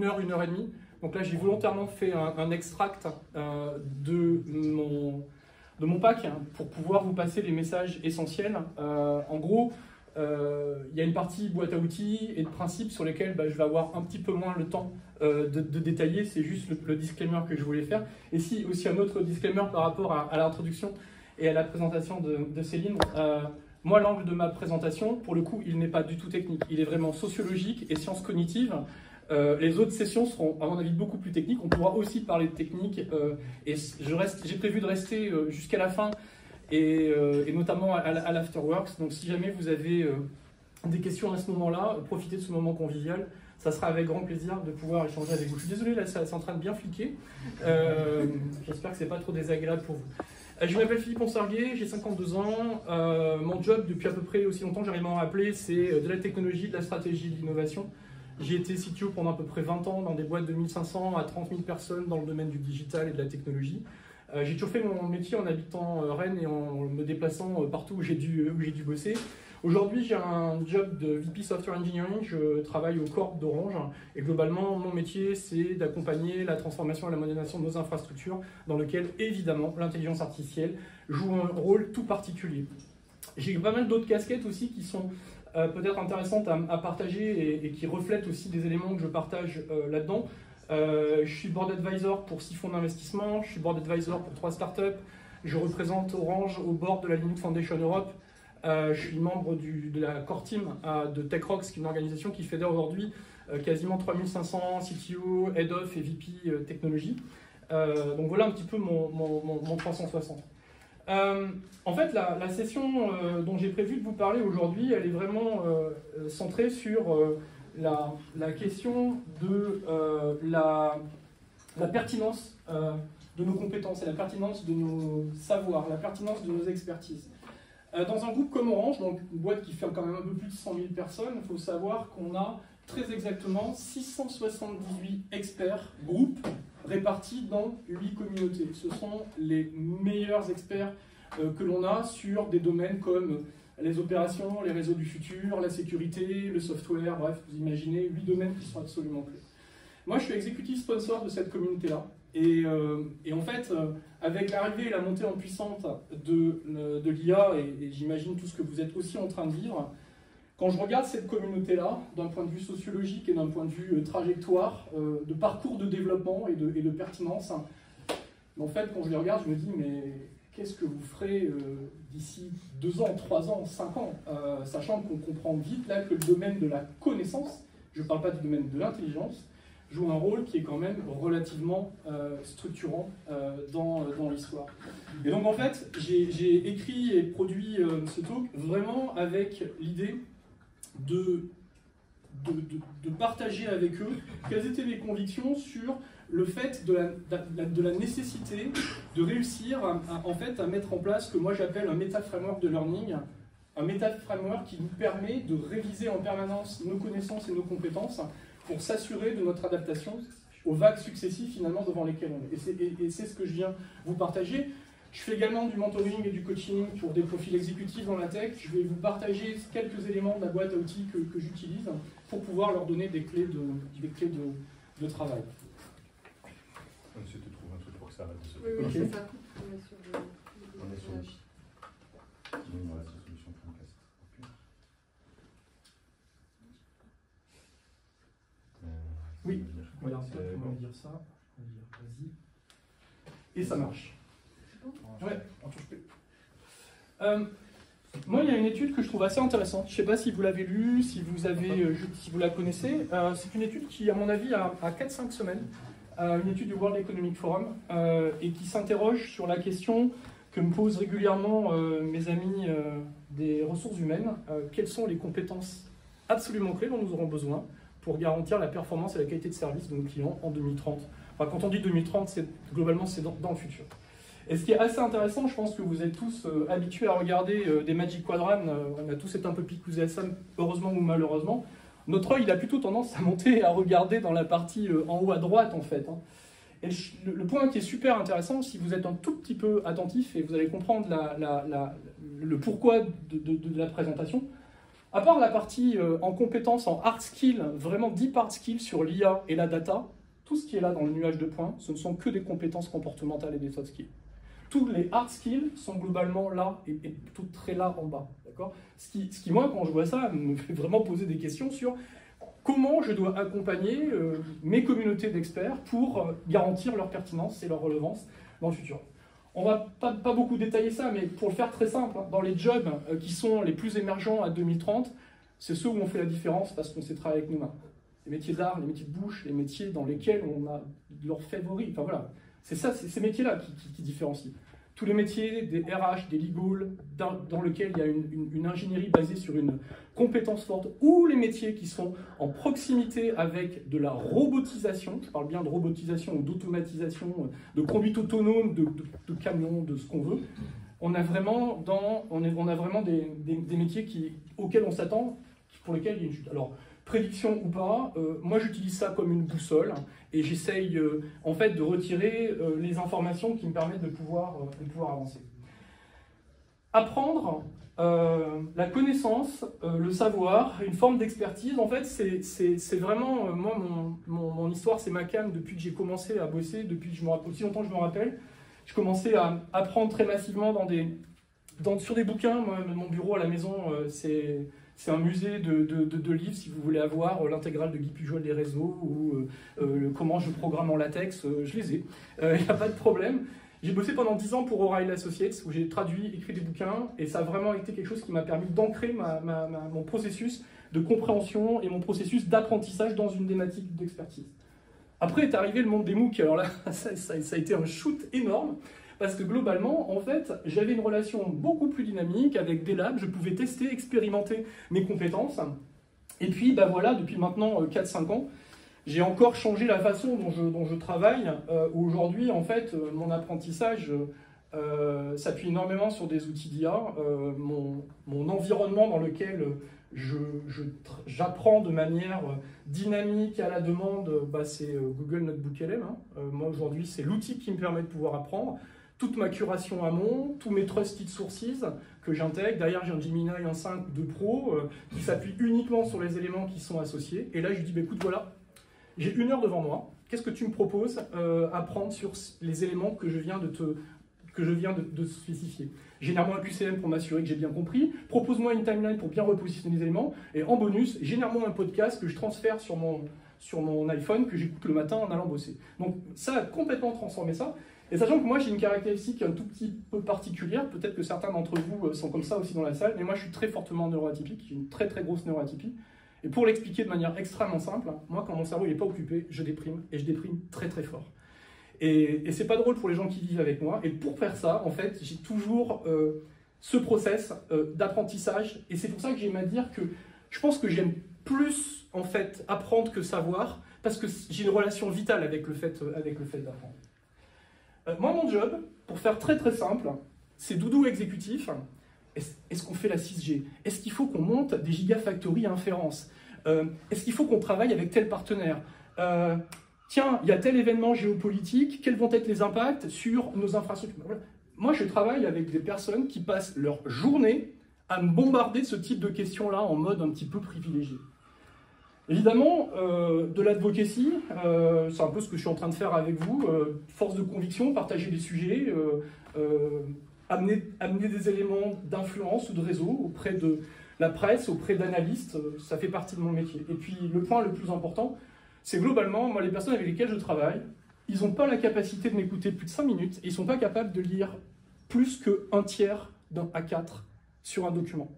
1 heure et demie. Donc là, j'ai volontairement fait un extract de mon pack pour pouvoir vous passer les messages essentiels. En gros, il y a une partie boîte à outils et de principes sur lesquels je vais avoir un petit peu moins le temps de détailler. C'est juste le disclaimer que je voulais faire. Et si aussi un autre disclaimer par rapport à l'introduction et à la présentation de Céline. Moi, l'angle de ma présentation, pour le coup, il n'est pas du tout technique. Il est vraiment sociologique et sciences cognitives. Les autres sessions seront, à mon avis, beaucoup plus techniques. On pourra aussi parler de technique. Et j'ai prévu de rester jusqu'à la fin, et notamment à l'Afterworks. Donc, si jamais vous avez des questions à ce moment-là, profitez de ce moment convivial. Ça sera avec grand plaisir de pouvoir échanger avec vous. Je suis désolé, là, c'est en train de bien fliquer. J'espère que ce n'est pas trop désagréable pour vous. Je m'appelle Philippe Ponsarguet, j'ai 52 ans. Mon job, depuis à peu près aussi longtemps que j'arrive à m'en rappeler, c'est de la technologie, de la stratégie, de l'innovation. J'ai été CTO pendant à peu près 20 ans dans des boîtes de 1500 à 30 000 personnes dans le domaine du digital et de la technologie. J'ai toujours fait mon métier en habitant Rennes et en me déplaçant partout où j'ai dû bosser. Aujourd'hui, j'ai un job de VP Software Engineering, je travaille au corps d'Orange et globalement, mon métier, c'est d'accompagner la transformation et la modernisation de nos infrastructures dans lequel, évidemment, l'intelligence artificielle joue un rôle tout particulier. J'ai pas mal d'autres casquettes aussi qui sont peut-être intéressantes à partager et qui reflètent aussi des éléments que je partage là-dedans. Je suis board advisor pour 6 fonds d'investissement, je suis board advisor pour 3 startups, je représente Orange au board de la Linux Foundation Europe. Je suis membre de la core team de TechRox, qui est une organisation qui fédère aujourd'hui quasiment 3500 CTO, Head of et VP technologie. Donc voilà un petit peu mon 360. En fait, la session dont j'ai prévu de vous parler aujourd'hui, elle est vraiment centrée sur la question de la pertinence de nos compétences et la pertinence de nos savoirs, la pertinence de nos expertises. Dans un groupe comme Orange, donc une boîte qui fait quand même un peu plus de 100 000 personnes, il faut savoir qu'on a très exactement 678 experts groupes répartis dans 8 communautés. Ce sont les meilleurs experts que l'on a sur des domaines comme les opérations, les réseaux du futur, la sécurité, le software, bref, vous imaginez 8 domaines qui sont absolument clés. Moi, je suis exécutif sponsor de cette communauté-là. Et en fait, avec l'arrivée et la montée en puissance de l'IA, et j'imagine tout ce que vous êtes aussi en train de vivre, quand je regarde cette communauté-là, d'un point de vue sociologique et d'un point de vue trajectoire, de parcours de développement et de pertinence, en fait, quand je les regarde, je me dis, mais qu'est-ce que vous ferez d'ici 2 ans, 3 ans, 5 ans, sachant qu'on comprend vite là que le domaine de la connaissance, je ne parle pas du domaine de l'intelligence, joue un rôle qui est quand même relativement structurant dans l'histoire. Et donc en fait, j'ai écrit et produit ce talk vraiment avec l'idée de partager avec eux quelles étaient mes convictions sur le fait de la nécessité de réussir en fait, à mettre en place ce que moi j'appelle un meta-framework de learning, un meta-framework qui nous permet de réviser en permanence nos connaissances et nos compétences pour s'assurer de notre adaptation aux vagues successives finalement devant lesquelles on est. Et c'est ce que je viens vous partager. Je fais également du mentoring et du coaching pour des profils exécutifs dans la tech. Je vais vous partager quelques éléments de la boîte à outils que j'utilise pour pouvoir leur donner des clés de travail. On essaie de trouver un truc pour que ça arrête de se faire. Oui, Ok. c'est ça. On est sur le oui, voilà, c'est solution pour le casque. Oui, voilà, on va dire ça. On va dire vas-y. Et ça marche. Ouais, on touche plus. Moi, il y a une étude que je trouve assez intéressante. Je ne sais pas si vous l'avez lue, si vous la connaissez. C'est une étude qui, à mon avis, a 4-5 semaines. Une étude du World Economic Forum et qui s'interroge sur la question que me posent régulièrement mes amis des ressources humaines. Quelles sont les compétences absolument clés dont nous aurons besoin pour garantir la performance et la qualité de service de nos clients en 2030. Enfin, quand on dit 2030, globalement, c'est dans le futur. Et ce qui est assez intéressant, je pense que vous êtes tous habitués à regarder des Magic Quadrant, on a tous été un peu picousés à ça, heureusement ou malheureusement. Notre œil, il a plutôt tendance à monter et à regarder dans la partie en haut à droite, en fait. Et le point qui est super intéressant, si vous êtes un tout petit peu attentif, et vous allez comprendre le pourquoi de la présentation, À part la partie en compétences, en hard skill, vraiment deep hard skill sur l'IA et la data, tout ce qui est là dans le nuage de points, ce ne sont que des compétences comportementales et des soft skills. Tous les hard skills sont globalement là et tout très là en bas. Ce qui, moi, quand je vois ça, me fait vraiment poser des questions sur comment je dois accompagner mes communautés d'experts pour garantir leur pertinence et leur relevance dans le futur. On va pas beaucoup détailler ça, mais pour le faire très simple, dans les jobs qui sont les plus émergents à 2030, c'est ceux où on fait la différence parce qu'on sait travailler avec nos mains. Les métiers d'art, les métiers de bouche, les métiers dans lesquels on a leurs favoris. Enfin voilà, c'est ça, c'est ces métiers-là qui différencient. Tous les métiers des RH, des legal, dans lesquels il y a une ingénierie basée sur une compétence forte, ou les métiers qui sont en proximité avec de la robotisation, je parle bien de robotisation ou d'automatisation, de conduite autonome, de camions, de ce qu'on veut. On a vraiment, des métiers auxquels on s'attend, pour lesquels il y a une chute. Alors, prédiction ou pas, moi j'utilise ça comme une boussole et j'essaye en fait de retirer les informations qui me permettent de pouvoir avancer. Apprendre la connaissance, le savoir, une forme d'expertise, en fait c'est vraiment, moi mon histoire c'est ma cam depuis que j'ai commencé à bosser, depuis que aussi longtemps que je me rappelle. Je commençais à apprendre très massivement sur des bouquins. Moi, mon bureau à la maison c'est un musée de livres, si vous voulez avoir l'intégrale de Guy Pujol des réseaux ou comment je programme en latex, je les ai, il n'y a pas de problème. J'ai bossé pendant 10 ans pour O'Reilly Associates, où j'ai traduit, écrit des bouquins, et ça a vraiment été quelque chose qui m'a permis d'ancrer mon processus de compréhension et mon processus d'apprentissage dans une thématique d'expertise. Après est arrivé le monde des MOOC, alors là, ça a été un shoot énorme, parce que globalement, en fait, j'avais une relation beaucoup plus dynamique avec des labs, je pouvais tester, expérimenter mes compétences. Et puis, bah voilà, depuis maintenant 4-5 ans, j'ai encore changé la façon dont je travaille. Aujourd'hui, en fait, mon apprentissage s'appuie énormément sur des outils d'IA. Mon environnement dans lequel j'apprends de manière dynamique à la demande, bah, c'est Google Notebook LM. Moi, aujourd'hui, c'est l'outil qui me permet de pouvoir apprendre. Toute ma curation amont, tous mes trusted sources que j'intègre. Derrière, j'ai un Gemini 1.5 de Pro qui s'appuie uniquement sur les éléments qui sont associés. Et là, je lui dis, bah, écoute, voilà, j'ai 1 heure devant moi. Qu'est-ce que tu me proposes à prendre sur les éléments que je viens de spécifier? Génère-moi un QCM pour m'assurer que j'ai bien compris. Propose-moi une timeline pour bien repositionner les éléments. Et en bonus, génère-moi un podcast que je transfère sur mon iPhone, que j'écoute le matin en allant bosser. Donc ça a complètement transformé ça. Et sachant que moi j'ai une caractéristique un tout petit peu particulière, peut-être que certains d'entre vous sont comme ça aussi dans la salle, mais moi je suis très fortement neuroatypique, j'ai une très très grosse neuroatypie. Et pour l'expliquer de manière extrêmement simple, moi quand mon cerveau n'est pas occupé, je déprime, et je déprime très très fort. Et c'est pas drôle pour les gens qui vivent avec moi, et pour faire ça, en fait, j'ai toujours ce process d'apprentissage, et c'est pour ça que j'aime à dire que je pense que j'aime plus en fait apprendre que savoir, parce que j'ai une relation vitale avec le fait d'apprendre. Moi, mon job, pour faire très très simple, c'est doudou exécutif. Est-ce qu'on fait la 6G? Est-ce qu'il faut qu'on monte des gigafactories à inférence? Est-ce qu'il faut qu'on travaille avec tel partenaire? Tiens, il y a tel événement géopolitique, quels vont être les impacts sur nos infrastructures? Voilà. Moi, je travaille avec des personnes qui passent leur journée à me bombarder de ce type de questions-là en mode un petit peu privilégié. Évidemment, de l'advocacy, c'est un peu ce que je suis en train de faire avec vous, force de conviction, partager des sujets, amener des éléments d'influence ou de réseau auprès de la presse, auprès d'analystes, ça fait partie de mon métier. Et puis le point le plus important, c'est globalement, moi les personnes avec lesquelles je travaille, ils n'ont pas la capacité de m'écouter plus de 5 minutes et ils ne sont pas capables de lire plus qu'un tiers d'un A4 sur un document.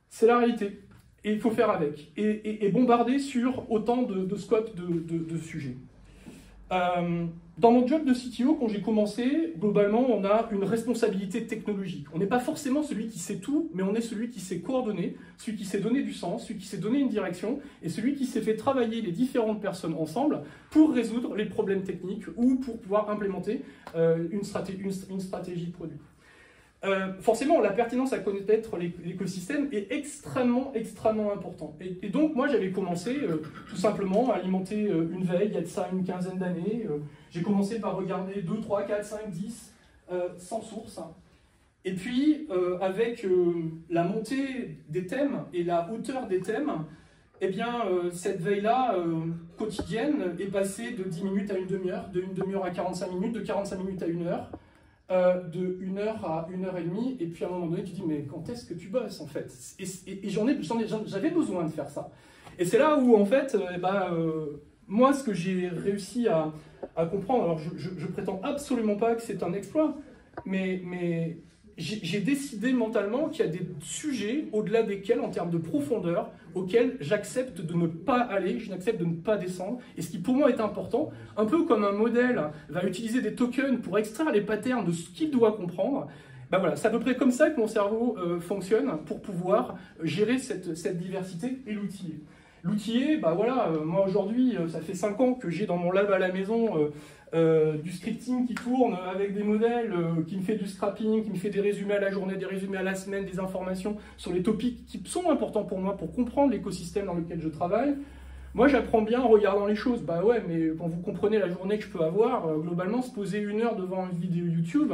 C'est la réalité. Et il faut faire avec. Et bombarder sur autant de scopes de sujets. Dans mon job de CTO, quand j'ai commencé, globalement, on a une responsabilité technologique. On n'est pas forcément celui qui sait tout, mais on est celui qui sait coordonner, celui qui sait donner du sens, celui qui sait donner une direction, et celui qui sait fait travailler les différentes personnes ensemble pour résoudre les problèmes techniques ou pour pouvoir implémenter une stratégie de produit. Forcément, la pertinence à connaître l'écosystème est extrêmement important. Et donc, moi, j'avais commencé tout simplement à alimenter une veille, il y a de ça une quinzaine d'années. J'ai commencé par regarder 2, 3, 4, 5, 10 sans source. Et puis, avec la montée des thèmes et la hauteur des thèmes, eh bien, cette veille-là, quotidienne, est passée de 10 minutes à une demi-heure, de une demi-heure à 45 minutes, de 45 minutes à 1 heure, de 1 heure à 1 heure et demie, et puis à un moment donné, tu dis, mais quand est-ce que tu bosses, en fait? Et j'avais besoin de faire ça. Et c'est là où, en fait, moi, ce que j'ai réussi à comprendre, alors je prétends absolument pas que c'est un exploit, mais j'ai décidé mentalement qu'il y a des sujets au-delà desquels, en termes de profondeur, auxquels j'accepte de ne pas aller, je n'accepte de ne pas descendre. Et ce qui pour moi est important, un peu comme un modèle va utiliser des tokens pour extraire les patterns de ce qu'il doit comprendre, ben voilà, c'est à peu près comme ça que mon cerveau fonctionne pour pouvoir gérer cette diversité et l'outiller. L'outiller, bah voilà, moi aujourd'hui, ça fait 5 ans que j'ai dans mon lab à la maison du scripting qui tourne avec des modèles, qui me fait du scrapping, qui me fait des résumés à la journée, des résumés à la semaine, des informations sur les topics qui sont importants pour moi pour comprendre l'écosystème dans lequel je travaille. Moi, j'apprends bien en regardant les choses. Bah ouais, mais quand vous comprenez la journée que je peux avoir, globalement, se poser 1 heure devant une vidéo YouTube,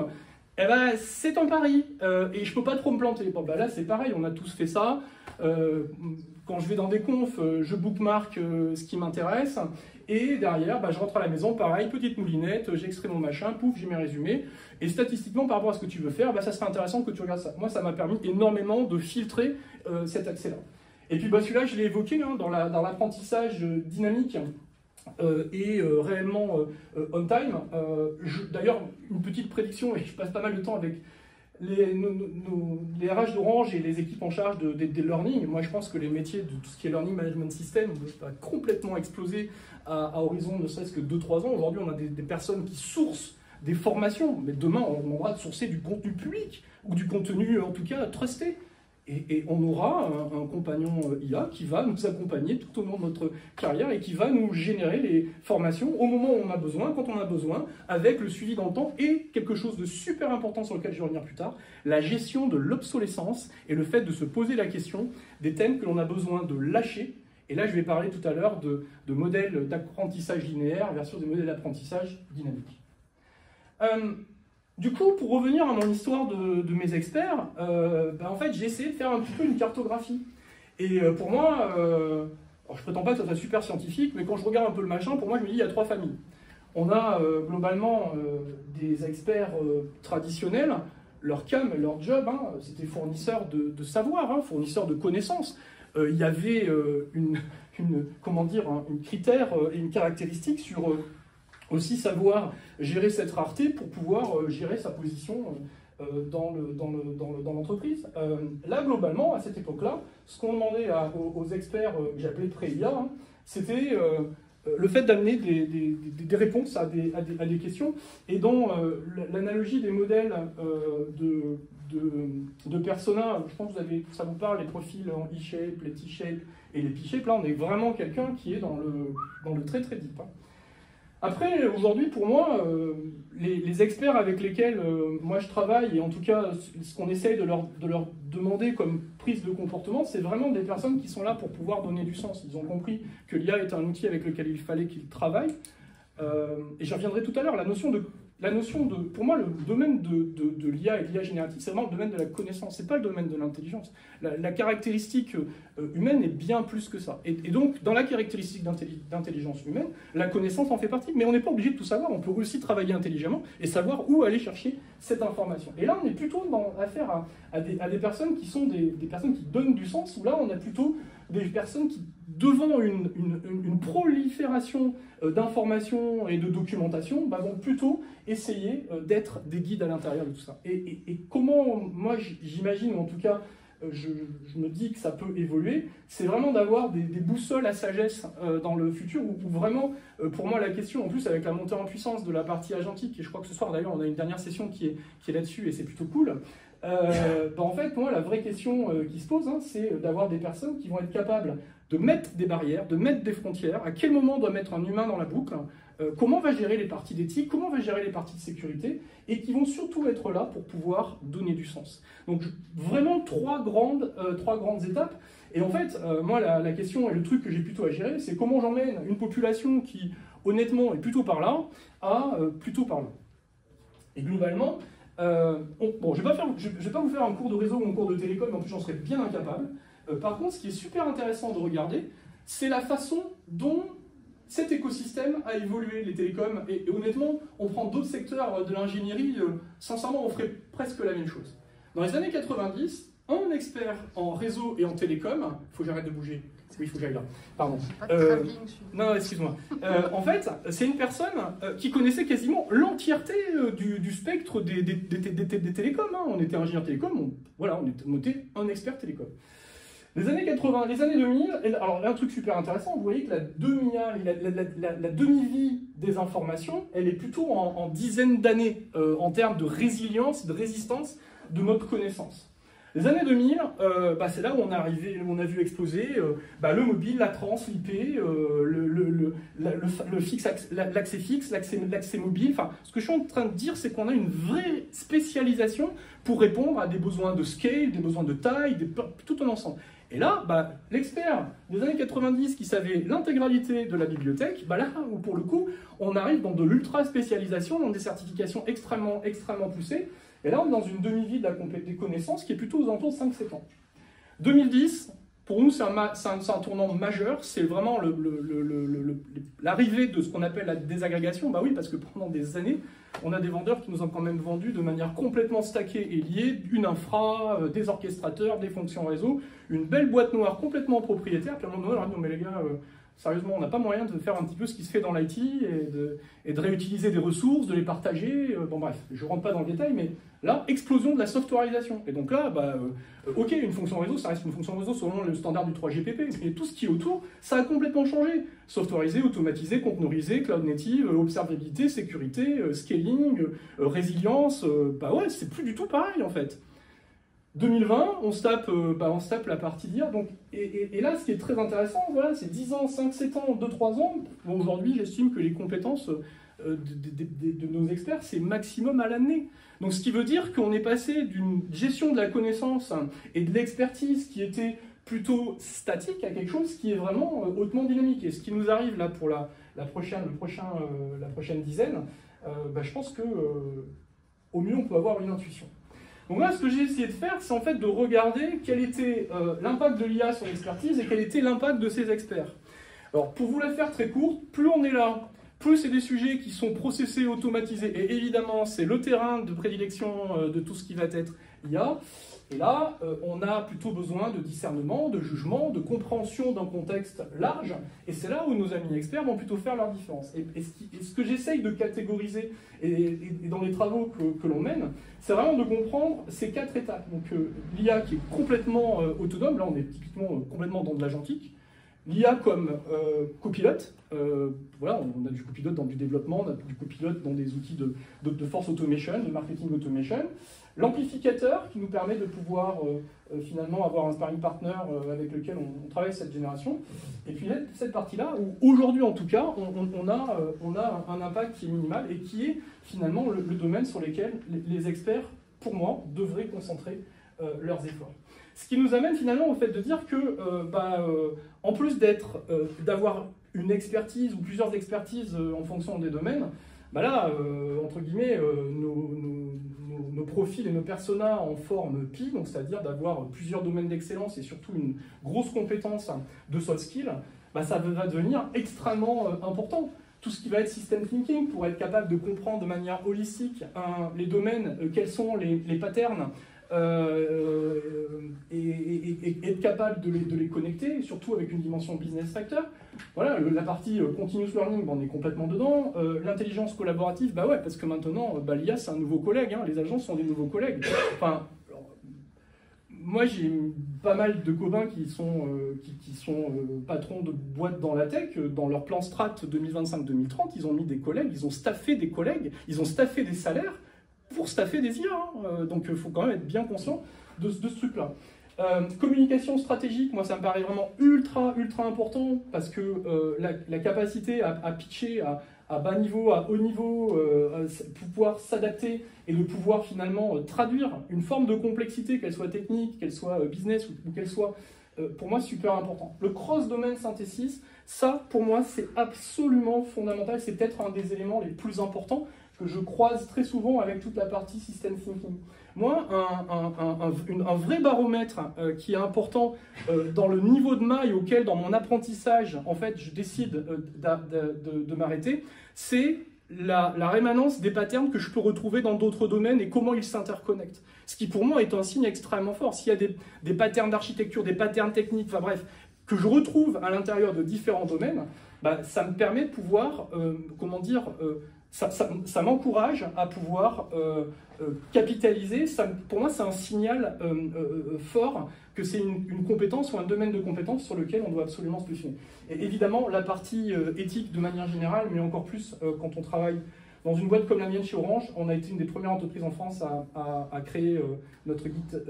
eh ben, c'est un pari. Et je peux pas trop me planter. Bon, bah là, c'est pareil, on a tous fait ça. Quand je vais dans des confs, je bookmark ce qui m'intéresse. Et derrière, bah, je rentre à la maison, pareil, petite moulinette, j'extrais mon machin, pouf, j'ai mes résumés. Et statistiquement, par rapport à ce que tu veux faire, bah, ça serait intéressant que tu regardes ça. Moi, ça m'a permis énormément de filtrer cet accès-là. Et puis bah, celui-là, je l'ai évoqué hein, dans l'apprentissage dynamique et réellement on time. D'ailleurs, une petite prédiction, et je passe pas mal de temps avec les RH d'Orange et les équipes en charge des learning. Moi, je pense que les métiers de tout ce qui est learning management system vont complètement exploser à horizon ne serait-ce que 2-3 ans. Aujourd'hui, on a des personnes qui sourcent des formations, mais demain, on aura de sourcer du contenu public ou du contenu, en tout cas, trusté. Et on aura un compagnon IA qui va nous accompagner tout au long de notre carrière et qui va nous générer les formations au moment où on a besoin, quand on a besoin, avec le suivi dans le temps et quelque chose de super important sur lequel je vais revenir plus tard, la gestion de l'obsolescence et le fait de se poser la question des thèmes que l'on a besoin de lâcher. Et là, je vais parler tout à l'heure de modèles d'apprentissage linéaire versus des modèles d'apprentissage dynamique. Du coup, pour revenir à mon histoire de mes experts, en fait, j'ai essayé de faire un petit peu une cartographie. Et pour moi, alors je prétends pas que ça soit super scientifique, mais quand je regarde un peu le machin, pour moi, je me dis il y a 3 familles. On a globalement des experts traditionnels, leur cam, leur job, hein, c'était fournisseur de savoir, hein, fournisseur de connaissances. Il y avait une critère et une caractéristique sur aussi savoir gérer cette rareté pour pouvoir gérer sa position dans l'entreprise. Là, globalement, à cette époque-là, ce qu'on demandait aux experts que j'appelais pré-IA, hein, c'était le fait d'amener des réponses à des questions. Et dans l'analogie des modèles de persona, je pense que ça vous parle, les profils en E-shape, les T-shape et les P-shape, là on est vraiment quelqu'un qui est dans le très très deep. Hein. Après, aujourd'hui, pour moi, les experts avec lesquels moi je travaille, et en tout cas ce qu'on essaye de leur demander comme prise de comportement, c'est vraiment des personnes qui sont là pour pouvoir donner du sens. Ils ont compris que l'IA est un outil avec lequel il fallait qu'ils travaillent. Et j'y reviendrai tout à l'heure, pour moi, le domaine de l'IA et de l'IA générative, c'est vraiment le domaine de la connaissance, c'est pas le domaine de l'intelligence. La caractéristique humaine est bien plus que ça. Et donc, dans la caractéristique d'intelligence humaine, la connaissance en fait partie, mais on n'est pas obligé de tout savoir, on peut aussi travailler intelligemment et savoir où aller chercher cette information. Et là, on est plutôt dans affaire à des personnes qui sont des personnes qui donnent du sens, où là, on a plutôt des personnes qui, devant une prolifération d'informations et de documentation, vont plutôt essayer d'être des guides à l'intérieur de tout ça. Et comment, moi j'imagine, ou en tout cas je me dis que ça peut évoluer, c'est vraiment d'avoir des boussoles à sagesse dans le futur, où vraiment, pour moi la question, en plus avec la montée en puissance de la partie agentique, et je crois que ce soir d'ailleurs on a une dernière session qui est là-dessus et c'est plutôt cool, en fait pour moi la vraie question qui se pose, hein, c'est d'avoir des personnes qui vont être capables de mettre des barrières, de mettre des frontières, à quel moment on doit mettre un humain dans la boucle, comment on va gérer les parties d'éthique, comment on va gérer les parties de sécurité, et qui vont surtout être là pour pouvoir donner du sens. Donc vraiment trois grandes étapes. Et en fait, moi la question et le truc que j'ai plutôt à gérer, c'est comment j'emmène une population qui honnêtement est plutôt par là à plutôt par là. Et globalement, Bon, je vais pas vous faire un cours de réseau ou un cours de télécom, en plus j'en serais bien incapable. Par contre, ce qui est super intéressant de regarder, c'est la façon dont cet écosystème a évolué, les télécoms, et honnêtement, on prend d'autres secteurs de l'ingénierie, sincèrement, on ferait presque la même chose. Dans les années 90, un expert en réseau et en télécom, il faut que j'arrête de bouger, oui, il faut que j'aille là, pardon. Non, excuse-moi. En fait, c'est une personne qui connaissait quasiment l'entièreté du spectre des télécoms. Hein. On était ingénieur télécom, on était un expert télécom. Les années 80, les années 2000, alors là, un truc super intéressant, vous voyez que la demi-vie des informations, elle est plutôt en dizaines d'années en termes de résilience, de résistance de notre connaissance. Les années 2000, c'est là où on a vu exploser le mobile, la trans, l'IP, l'accès fixe, l'accès mobile. Enfin, ce que je suis en train de dire, c'est qu'on a une vraie spécialisation pour répondre à des besoins de scale, des besoins de taille, tout un ensemble. Et là, l'expert des années 90 qui savait l'intégralité de la bibliothèque, là où pour le coup, on arrive dans de l'ultra-spécialisation, dans des certifications extrêmement poussées. Et là, on est dans une demi-vie des connaissances qui est plutôt aux alentours de 5-7 ans. 2010, pour nous, c'est un tournant majeur. C'est vraiment l'arrivée de ce qu'on appelle la désagrégation. Bah oui, parce que pendant des années, on a des vendeurs qui nous ont quand même vendu de manière complètement stackée et liée une infra, des orchestrateurs, des fonctions réseau, une belle boîte noire complètement propriétaire. Puis à un moment donné, on a dit, non mais les gars, sérieusement, on n'a pas moyen de faire un petit peu ce qui se fait dans l'IT et de réutiliser des ressources, de les partager. Bon bref, je ne rentre pas dans le détail, mais là, explosion de la softwareisation. Et donc là, ok, une fonction réseau, ça reste une fonction réseau selon le standard du 3GPP, mais tout ce qui est autour, ça a complètement changé. Softwareisé, automatisé, conteneurisé, cloud native, observabilité, sécurité, scaling, résilience, ouais, c'est plus du tout pareil en fait. 2020, on se tape la partie d'IA. Et là, ce qui est très intéressant, voilà, c'est 10 ans, 5, 7 ans, 2, 3 ans. Bon, aujourd'hui, j'estime que les compétences de nos experts, c'est maximum à l'année. Donc, ce qui veut dire qu'on est passé d'une gestion de la connaissance et de l'expertise qui était plutôt statique à quelque chose qui est vraiment hautement dynamique. Et ce qui nous arrive là pour la prochaine dizaine, je pense que au mieux, on peut avoir une intuition. Donc là, ce que j'ai essayé de faire, c'est en fait de regarder quel était l'impact de l'IA sur l'expertise et quel était l'impact de ces experts. Alors, pour vous la faire très courte, plus on est là, plus c'est des sujets qui sont processés, automatisés, et évidemment, c'est le terrain de prédilection de tout ce qui va être IA. Et là, on a plutôt besoin de discernement, de jugement, de compréhension d'un contexte large, et c'est là où nos amis experts vont plutôt faire leur différence. Et ce que j'essaye de catégoriser et dans les travaux que l'on mène, c'est vraiment de comprendre ces 4 étapes. Donc l'IA qui est complètement autonome, là on est typiquement complètement dans de l'agentique. L'IA comme copilote, voilà, on a du copilote dans du développement, on a du copilote dans des outils de force automation, de marketing automation. L'amplificateur qui nous permet de pouvoir finalement avoir un sparring partner avec lequel on travaille cette génération. Et puis cette partie-là, où aujourd'hui en tout cas, on a un impact qui est minimal et qui est finalement le domaine sur lequel les experts, pour moi, devraient concentrer leurs efforts. Ce qui nous amène finalement au fait de dire que, en plus d'avoir une expertise ou plusieurs expertises en fonction des domaines, entre guillemets, nos profils et nos personas en forme pi, donc c'est-à-dire d'avoir plusieurs domaines d'excellence et surtout une grosse compétence de soft skills, ça va devenir extrêmement important. Tout ce qui va être system thinking, pour être capable de comprendre de manière holistique les domaines, quels sont les patterns, et être capable de les connecter, surtout avec une dimension business factor. Voilà, la partie continuous learning, on est complètement dedans. L'intelligence collaborative, ouais, parce que maintenant, l'IA, c'est un nouveau collègue, hein, les agents sont des nouveaux collègues. Enfin, moi, j'ai pas mal de copains qui sont patrons de boîtes dans la tech. Dans leur plan strat 2025-2030, ils ont mis des collègues, ils ont staffé des collègues, ils ont staffé des salaires pour staffer des IA. Hein. Donc il faut quand même être bien conscient de ce truc-là. Communication stratégique, moi ça me paraît vraiment ultra important parce que la capacité à pitcher à bas niveau, à haut niveau, pouvoir s'adapter et de pouvoir finalement traduire une forme de complexité, qu'elle soit technique, qu'elle soit business ou qu'elle soit, pour moi, super important. Le cross-domaine synthesis, ça pour moi c'est absolument fondamental, c'est peut-être un des éléments les plus importants que je croise très souvent avec toute la partie system thinking. Moi, un vrai baromètre qui est important dans le niveau de maille auquel, dans mon apprentissage, en fait, je décide de m'arrêter, c'est la rémanence des patterns que je peux retrouver dans d'autres domaines et comment ils s'interconnectent. Ce qui, pour moi, est un signe extrêmement fort. S'il y a des patterns d'architecture, des patterns techniques, enfin bref, que je retrouve à l'intérieur de différents domaines, bah, ça me permet de pouvoir, comment dire, ça m'encourage à pouvoir capitaliser. Pour moi, c'est un signal fort que c'est une compétence ou un domaine de compétence sur lequel on doit absolument se positionner. Et évidemment, la partie éthique de manière générale, mais encore plus quand on travaille dans une boîte comme la mienne chez Orange, on a été une des premières entreprises en France à créer notre guide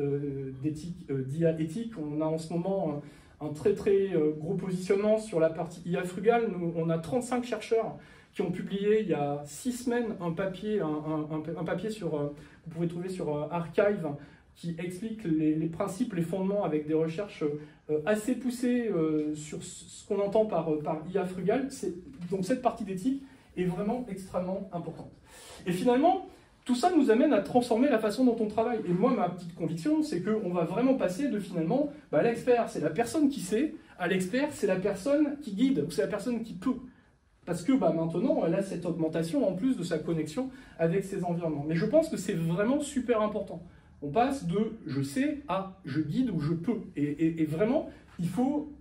d'éthique, d'IA éthique. On a en ce moment un très gros positionnement sur la partie IA frugale. Nous, on a 35 chercheurs qui ont publié il y a 6 semaines un papier sur, vous pouvez trouver sur Archive, qui explique les principes, les fondements avec des recherches assez poussées sur ce qu'on entend par IA frugale. Donc cette partie d'éthique est vraiment extrêmement importante. Et finalement, tout ça nous amène à transformer la façon dont on travaille. Et moi, ma petite conviction, c'est qu'on va vraiment passer de finalement, bah, l'expert, c'est la personne qui sait, à l'expert, c'est la personne qui guide, ou c'est la personne qui peut. Parce que bah, maintenant, elle a cette augmentation en plus de sa connexion avec ses environnements. Mais je pense que c'est vraiment super important. On passe de « je sais » à « je guide » ou « je peux ». Et vraiment, il faut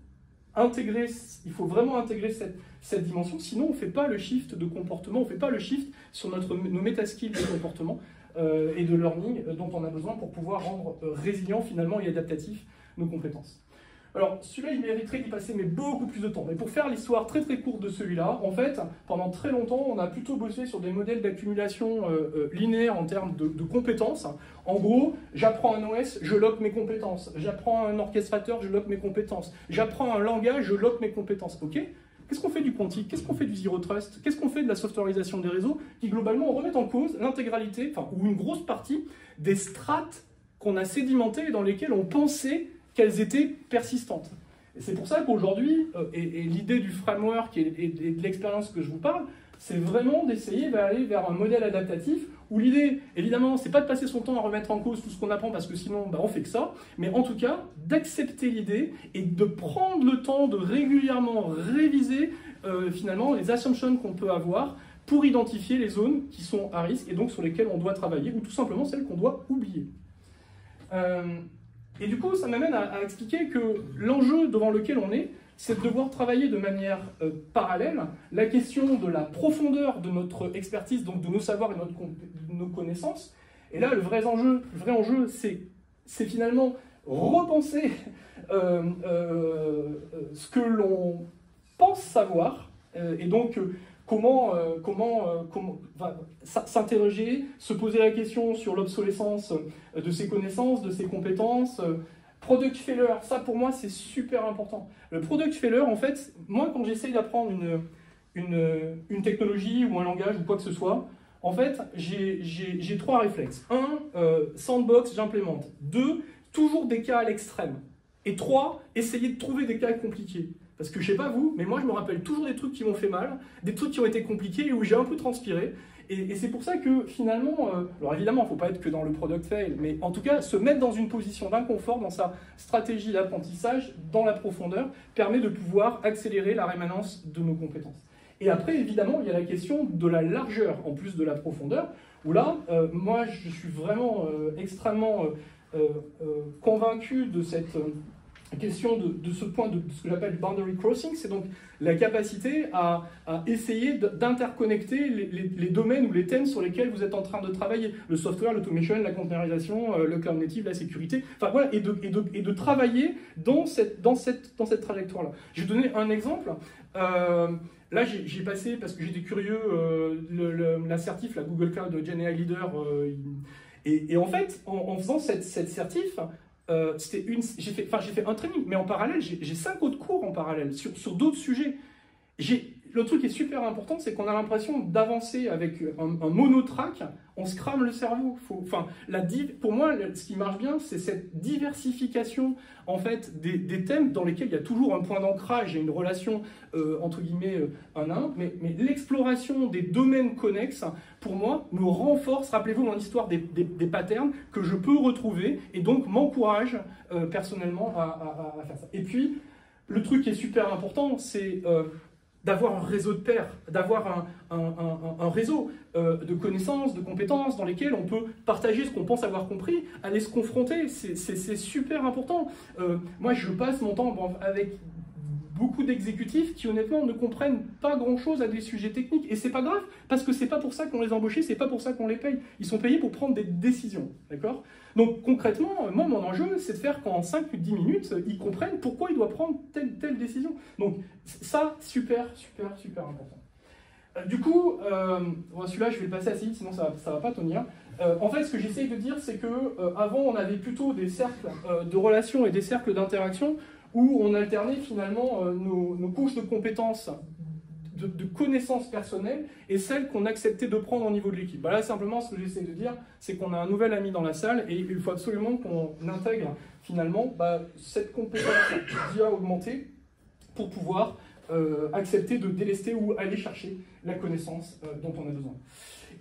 vraiment intégrer cette dimension, sinon on ne fait pas le shift de comportement, on ne fait pas le shift sur nos métaskills de comportement et de learning dont on a besoin pour pouvoir rendre résilient finalement et adaptatif nos compétences. Alors, celui-là, il mériterait d'y passer mais beaucoup plus de temps. Mais pour faire l'histoire très courte de celui-là, en fait, pendant très longtemps, on a plutôt bossé sur des modèles d'accumulation linéaire en termes de compétences. En gros, j'apprends un OS, je lock mes compétences. J'apprends un orchestrateur, je lock mes compétences. J'apprends un langage, je lock mes compétences. Ok ? Qu'est-ce qu'on fait du quantique? Qu'est-ce qu'on fait du zero trust? Qu'est-ce qu'on fait de la softwareisation des réseaux qui, globalement, remettent en cause l'intégralité, enfin, ou une grosse partie des strates qu'on a sédimentées et dans lesquelles on pensait qu'elles étaient persistantes. C'est pour ça qu'aujourd'hui, et l'idée du framework et de l'expérience que je vous parle, c'est vraiment d'essayer d'aller vers un modèle adaptatif où l'idée, évidemment, c'est pas de passer son temps à remettre en cause tout ce qu'on apprend parce que sinon, bah, on fait que ça, mais en tout cas, d'accepter l'idée et de prendre le temps de régulièrement réviser finalement les assumptions qu'on peut avoir pour identifier les zones qui sont à risque et donc sur lesquelles on doit travailler ou tout simplement celles qu'on doit oublier. Et du coup, ça m'amène à expliquer que l'enjeu devant lequel on est, c'est de devoir travailler de manière parallèle la question de la profondeur de notre expertise, donc de nos savoirs et de nos connaissances. Et là, le vrai enjeu, c'est finalement repenser ce que l'on pense savoir, et donc comment s'interroger, se poser la question sur l'obsolescence de ses connaissances, de ses compétences. Product failure, ça pour moi c'est super important. Le product failure, en fait, moi quand j'essaye d'apprendre une technologie ou un langage ou quoi que ce soit, en fait j'ai 3 réflexes. 1, sandbox, j'implémente. 2, toujours des cas à l'extrême. Et 3, essayer de trouver des cas compliqués. Parce que je sais pas vous, mais moi je me rappelle toujours des trucs qui m'ont fait mal, des trucs qui ont été compliqués et où j'ai un peu transpiré. Et c'est pour ça que finalement, alors évidemment, il ne faut pas être que dans le product fail, mais en tout cas, se mettre dans une position d'inconfort dans sa stratégie d'apprentissage, dans la profondeur, permet de pouvoir accélérer la rémanence de nos compétences. Et après, évidemment, il y a la question de la largeur, en plus de la profondeur, où là, moi, je suis vraiment extrêmement convaincu de cette question de ce point de ce que j'appelle boundary crossing, c'est donc la capacité à essayer d'interconnecter les domaines ou les thèmes sur lesquels vous êtes en train de travailler. Le software, l'automation, la containerisation, le cloud native, la sécurité, enfin voilà, et de travailler dans cette trajectoire-là. Je vais vous donner un exemple. Là, j'ai passé, parce que j'étais curieux, la certif, la Google Cloud Gen AI Leader, et en fait, en faisant cette certif, j'ai fait un training, mais en parallèle, j'ai 5 autres cours en parallèle sur d'autres sujets. le truc qui est super important, c'est qu'on a l'impression d'avancer avec un monotrack, on se crame le cerveau. Pour moi, ce qui marche bien, c'est cette diversification en fait, des thèmes dans lesquels il y a toujours un point d'ancrage et une relation, entre guillemets, un à un, mais l'exploration des domaines connexes, pour moi, me renforce, rappelez-vous mon histoire des patterns que je peux retrouver, et donc m'encourage personnellement à faire ça. Et puis, le truc qui est super important, c'est d'avoir un réseau de pairs, d'avoir un réseau de connaissances, de compétences dans lesquelles on peut partager ce qu'on pense avoir compris, aller se confronter, c'est super important. Moi, je passe mon temps avec beaucoup d'exécutifs qui, honnêtement, ne comprennent pas grand-chose à des sujets techniques. Et c'est pas grave, parce que c'est pas pour ça qu'on les embauche, c'est pas pour ça qu'on les paye. Ils sont payés pour prendre des décisions, d'accord? Donc, concrètement, moi, mon enjeu, c'est de faire qu'en 5 ou 10 minutes, ils comprennent pourquoi ils doivent prendre telle décision. Donc, ça, super important. Du coup, celui-là, je vais le passer assez vite, sinon ça va pas tenir. En fait, ce que j'essaye de dire, c'est que avant, on avait plutôt des cercles de relations et des cercles d'interaction où on alternait finalement nos couches de compétences, de connaissances personnelles et celles qu'on acceptait de prendre au niveau de l'équipe. Là, simplement, ce que j'essaie de dire, c'est qu'on a un nouvel ami dans la salle et il faut absolument qu'on intègre finalement cette compétence d'IA augmentée pour pouvoir accepter de délester ou aller chercher la connaissance dont on a besoin.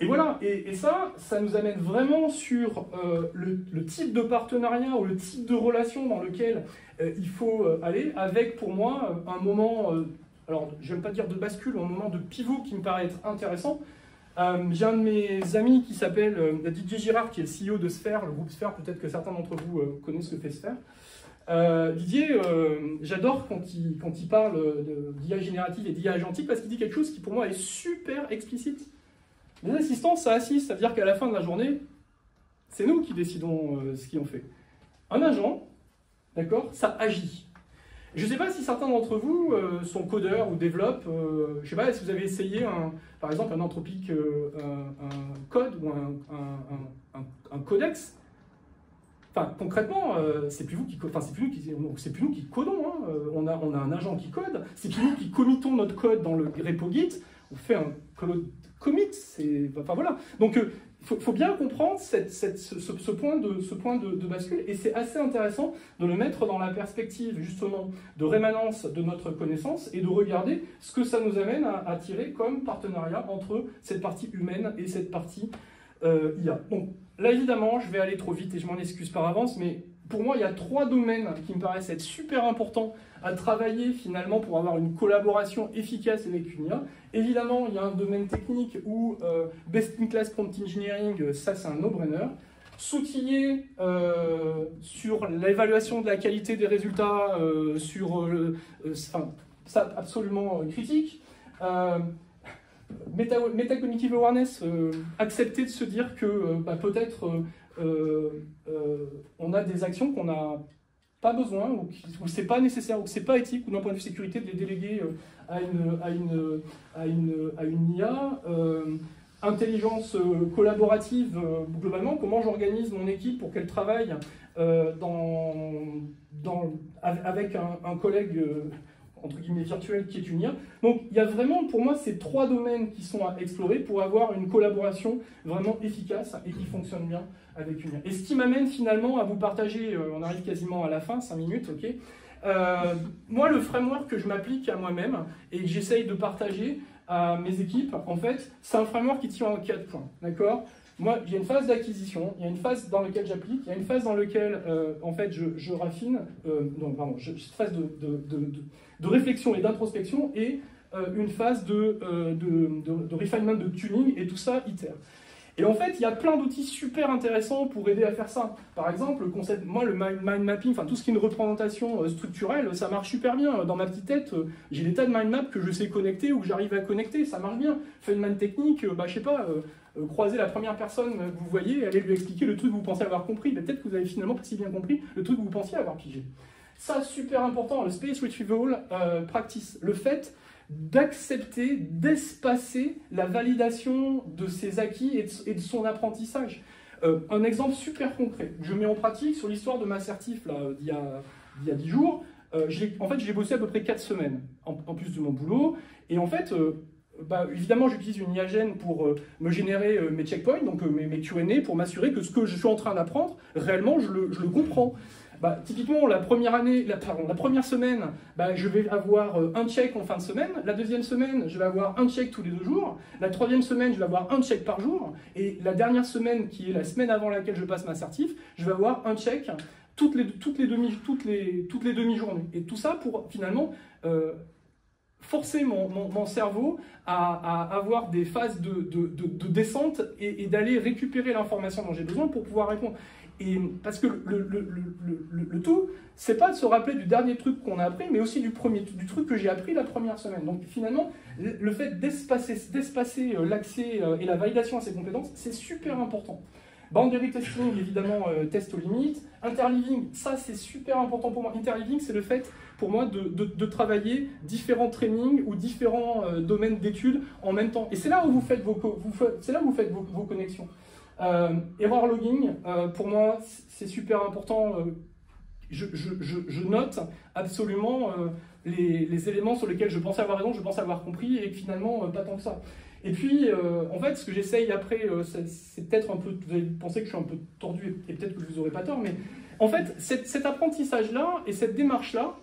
Et voilà, et ça nous amène vraiment sur le type de partenariat ou le type de relation dans lequel il faut aller, avec pour moi un moment, alors je n'aime pas dire de bascule, un moment de pivot qui me paraît être intéressant. J'ai un de mes amis qui s'appelle Didier Girard, qui est le CEO de Sphère, le groupe Sphère, peut-être que certains d'entre vous connaissent ce que fait Sphère. Didier, j'adore quand il parle d'IA générative et d'IA agentique parce qu'il dit quelque chose qui pour moi est super explicite. Les assistants, ça assiste, ça veut dire qu'à la fin de la journée, c'est nous qui décidons ce qu'on fait. Un agent, d'accord, ça agit. Je ne sais pas si certains d'entre vous sont codeurs ou développent, je ne sais pas, si vous avez essayé, par exemple, un Anthropic un code ou un codex. Enfin, concrètement, c'est plus nous qui codons. Hein. On a un agent qui code. C'est plus nous qui committons notre code dans le repo Git. On fait un commit. Enfin voilà. Donc, faut bien comprendre ce point de bascule. Et c'est assez intéressant de le mettre dans la perspective justement de rémanence de notre connaissance et de regarder ce que ça nous amène à tirer comme partenariat entre cette partie humaine et cette partie IA. Donc, là, évidemment, je vais aller trop vite et je m'en excuse par avance, mais pour moi, il y a 3 domaines qui me paraissent être super importants à travailler finalement pour avoir une collaboration efficace avec une IA. Évidemment, il y a un domaine technique où best-in-class prompt engineering, ça c'est un no-brainer. S'outiller sur l'évaluation de la qualité des résultats, ça absolument critique. Metacognitive awareness, accepter de se dire que peut-être on a des actions qu'on n'a pas besoin, ou c'est pas nécessaire, ou que c'est pas éthique, ou d'un point de vue sécurité, de les déléguer à une IA. Intelligence collaborative, globalement, comment j'organise mon équipe pour qu'elle travaille avec un collègue entre guillemets virtuel qui est une IA. Donc il y a vraiment pour moi ces 3 domaines qui sont à explorer pour avoir une collaboration vraiment efficace et qui fonctionne bien avec une IA. Et ce qui m'amène finalement à vous partager, on arrive quasiment à la fin, 5 minutes, ok. Moi le framework que je m'applique à moi-même et que j'essaye de partager à mes équipes, en fait, c'est un framework qui tient en 4 points, d'accord. Moi, il y a une phase d'acquisition, il y a une phase dans laquelle j'applique, il y a une phase dans laquelle, en fait, je raffine, phase de réflexion et d'introspection, et une phase de refinement, de tuning, et tout ça itère. Et en fait, il y a plein d'outils super intéressants pour aider à faire ça. Par exemple, le concept, moi, le mind mapping, enfin tout ce qui est une représentation structurelle, ça marche super bien. Dans ma petite tête, j'ai des tas de mind maps que je sais connecter ou que j'arrive à connecter, ça marche bien. Feynman technique, je sais pas, croiser la première personne que vous voyez, aller lui expliquer le truc que vous pensez avoir compris, mais peut-être que vous avez finalement pas si bien compris le truc que vous pensiez avoir pigé. Ça, super important, le Space Retrieval Practice, le fait d'accepter, d'espacer la validation de ses acquis et de son apprentissage. Un exemple super concret, je mets en pratique sur l'histoire de ma certif d'il y a 10 jours. En fait, je l'ai bossé à peu près 4 semaines, en plus de mon boulot. Et en fait, évidemment, j'utilise une IAGEN pour me générer mes checkpoints, donc mes Q&A, pour m'assurer que ce que je suis en train d'apprendre, réellement, je le comprends. Typiquement, la première semaine, je vais avoir un check en fin de semaine. La deuxième semaine, je vais avoir un check tous les 2 jours. La troisième semaine, je vais avoir un check par jour. Et la dernière semaine, qui est la semaine avant laquelle je passe ma certif, je vais avoir un check toutes les demi-journées. Et tout ça pour, finalement, forcer mon cerveau à avoir des phases de descente et d'aller récupérer l'information dont j'ai besoin pour pouvoir répondre. Et parce que le tout, c'est pas de se rappeler du dernier truc qu'on a appris, mais aussi du truc que j'ai appris la première semaine. Donc finalement, le fait d'espacer l'accès et la validation à ces compétences, c'est super important. Boundary testing, évidemment, test aux limites. Interleaving, ça c'est super important pour moi. Interleaving, c'est le fait pour moi de travailler différents trainings ou différents domaines d'études en même temps. Et c'est là où vous faites vos connexions. Error logging, pour moi, c'est super important. Je note absolument les éléments sur lesquels je pensais avoir raison, je pensais avoir compris, et finalement, pas tant que ça. Et puis, en fait, ce que j'essaye après, c'est peut-être un peu, vous allez penser que je suis un peu tordu, et peut-être que je vous aurai pas tort, mais en fait, cet apprentissage-là et cette démarche-là,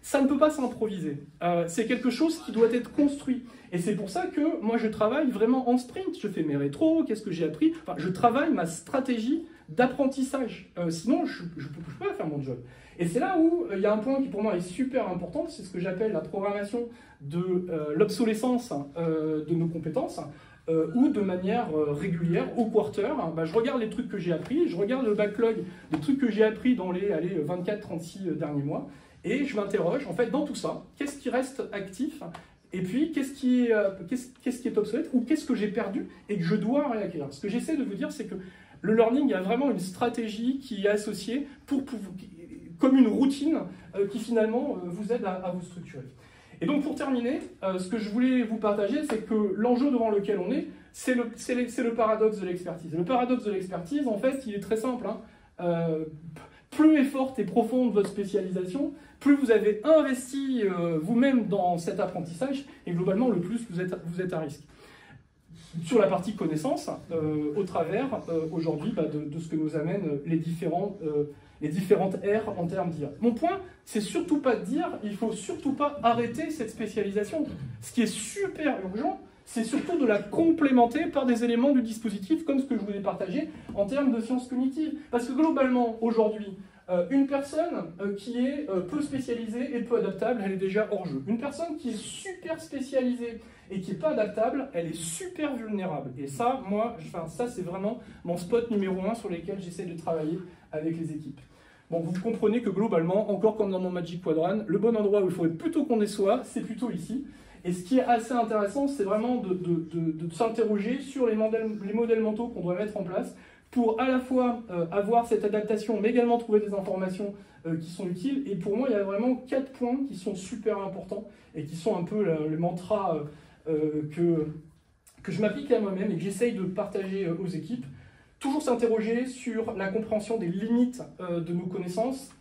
ça ne peut pas s'improviser. C'est quelque chose qui doit être construit. Et c'est pour ça que moi, je travaille vraiment en sprint. Je fais mes rétros, qu'est-ce que j'ai appris. Enfin, je travaille ma stratégie d'apprentissage. Sinon, je ne peux pas faire mon job. Et c'est là où il y a un point qui, pour moi, est super important. C'est ce que j'appelle la programmation de l'obsolescence de nos compétences. Ou de manière régulière, au quarter, je regarde les trucs que j'ai appris, je regarde le backlog des trucs que j'ai appris dans les 24-36 derniers mois, et je m'interroge, en fait, dans tout ça, qu'est-ce qui reste actif, et puis qu'est-ce qui est obsolète, ou qu'est-ce que j'ai perdu et que je dois réacquérir. Ce que j'essaie de vous dire, c'est que le learning, il y a vraiment une stratégie qui est associée comme une routine qui finalement vous aide à vous structurer. Et donc pour terminer, ce que je voulais vous partager, c'est que l'enjeu devant lequel on est, c'est le paradoxe de l'expertise. Le paradoxe de l'expertise, en fait, il est très simple. Plus est forte et profonde votre spécialisation, plus vous avez investi vous-même dans cet apprentissage, et globalement, le plus vous êtes à risque. Sur la partie connaissance, au travers, aujourd'hui, de ce que nous amènent les différentes aires en termes d'IA. Mon point, c'est surtout pas de dire, il faut surtout pas arrêter cette spécialisation. Ce qui est super urgent, c'est surtout de la complémenter par des éléments du dispositif, comme ce que je vous ai partagé en termes de sciences cognitives. Parce que globalement, aujourd'hui, une personne qui est peu spécialisée et peu adaptable, elle est déjà hors jeu. Une personne qui est super spécialisée et qui n'est pas adaptable, elle est super vulnérable. Et ça, ça c'est vraiment mon spot numéro 1 sur lequel j'essaie de travailler avec les équipes. Bon, vous comprenez que globalement, encore comme dans mon Magic Quadrant, le bon endroit où il faudrait plutôt qu'on soit, c'est plutôt ici. Et ce qui est assez intéressant, c'est vraiment de s'interroger sur les modèles mentaux qu'on doit mettre en place pour à la fois avoir cette adaptation, mais également trouver des informations qui sont utiles. Et pour moi, il y a vraiment 4 points qui sont super importants et qui sont un peu le mantra que je m'applique à moi-même et que j'essaye de partager aux équipes. Toujours s'interroger sur la compréhension des limites de nos connaissances,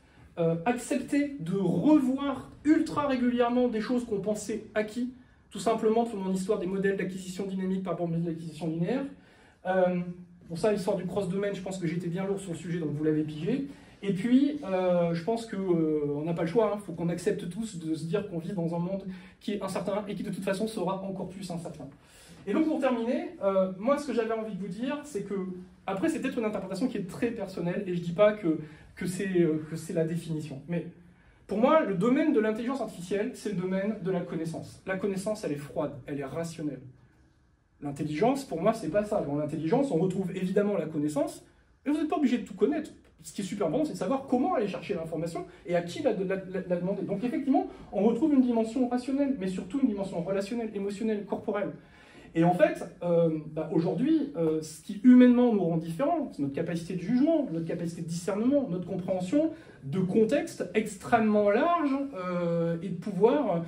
accepter de revoir ultra régulièrement des choses qu'on pensait acquis, tout simplement pour mon histoire des modèles d'acquisition dynamique par rapport aux modèles d'acquisition linéaire. Pour ça, l'histoire du cross-domaine, je pense que j'étais bien lourd sur le sujet, donc vous l'avez pigé. Et puis, je pense qu'on n'a pas le choix, il faut qu'on accepte tous de se dire qu'on vit dans un monde qui est incertain et qui de toute façon sera encore plus incertain. Et donc pour terminer, moi ce que j'avais envie de vous dire, c'est que, après c'est peut-être une interprétation qui est très personnelle, et je ne dis pas que c'est la définition, mais pour moi le domaine de l'intelligence artificielle, c'est le domaine de la connaissance. La connaissance, elle est froide, elle est rationnelle. L'intelligence, pour moi, c'est pas ça. Dans l'intelligence, on retrouve évidemment la connaissance, mais vous n'êtes pas obligé de tout connaître. Ce qui est super important, c'est de savoir comment aller chercher l'information et à qui la demander. Donc effectivement, on retrouve une dimension rationnelle, mais surtout une dimension relationnelle, émotionnelle, corporelle. Et en fait, aujourd'hui, ce qui humainement nous rend différents, c'est notre capacité de jugement, notre capacité de discernement, notre compréhension de contexte extrêmement large et de pouvoir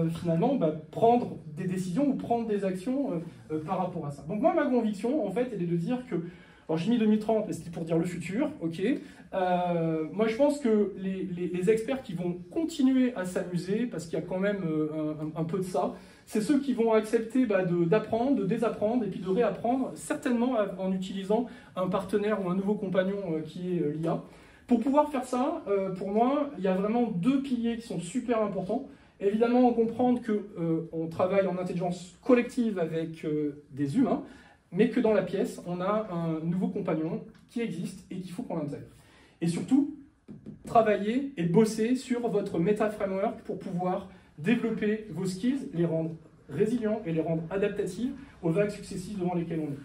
finalement prendre des décisions ou prendre des actions par rapport à ça. Donc moi, ma conviction, en fait, elle est de dire que Alors j'ai mis 2030, mais c'était pour dire le futur, ok. Moi je pense que les experts qui vont continuer à s'amuser, parce qu'il y a quand même un peu de ça, c'est ceux qui vont accepter d'apprendre, de désapprendre et puis de réapprendre, certainement en utilisant un partenaire ou un nouveau compagnon qui est l'IA. Pour pouvoir faire ça, pour moi, il y a vraiment deux piliers qui sont super importants. Évidemment, comprendre qu'on travaille en intelligence collective avec des humains, mais que dans la pièce, on a un nouveau compagnon qui existe et qu'il faut qu'on l'intègre. Et surtout, travailler et bosser sur votre meta-framework pour pouvoir développer vos skills, les rendre résilients et les rendre adaptatifs aux vagues successives devant lesquelles on est.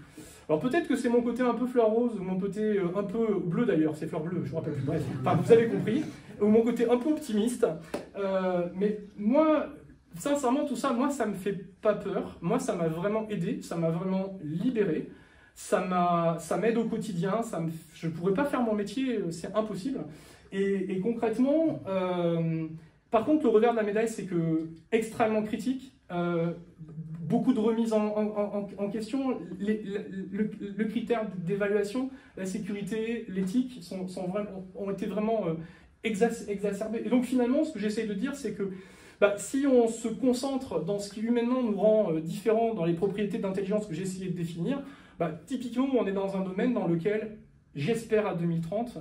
Alors peut-être que c'est mon côté un peu fleur rose, ou mon côté un peu bleu d'ailleurs, c'est fleur bleue, je ne me rappelle plus, bref, enfin vous avez compris, ou mon côté un peu optimiste, mais moi, sincèrement tout ça, moi ça me fait pas peur, moi ça m'a vraiment aidé, ça m'a vraiment libéré, ça m'aide au quotidien, je ne pourrais pas faire mon métier, c'est impossible, et concrètement, par contre le revers de la médaille c'est que extrêmement critique, beaucoup de remises en question, le critère d'évaluation, la sécurité, l'éthique ont été vraiment exacerbés. Et donc finalement, ce que j'essaie de dire, c'est que si on se concentre dans ce qui humainement nous rend différents dans les propriétés d'intelligence que j'ai essayé de définir, typiquement on est dans un domaine dans lequel, j'espère à 2030,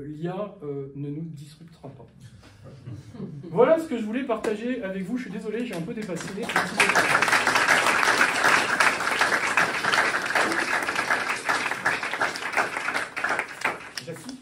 l'IA ne nous disruptera pas. Voilà ce que je voulais partager avec vous. Je suis désolé, j'ai un peu dépassé. Merci.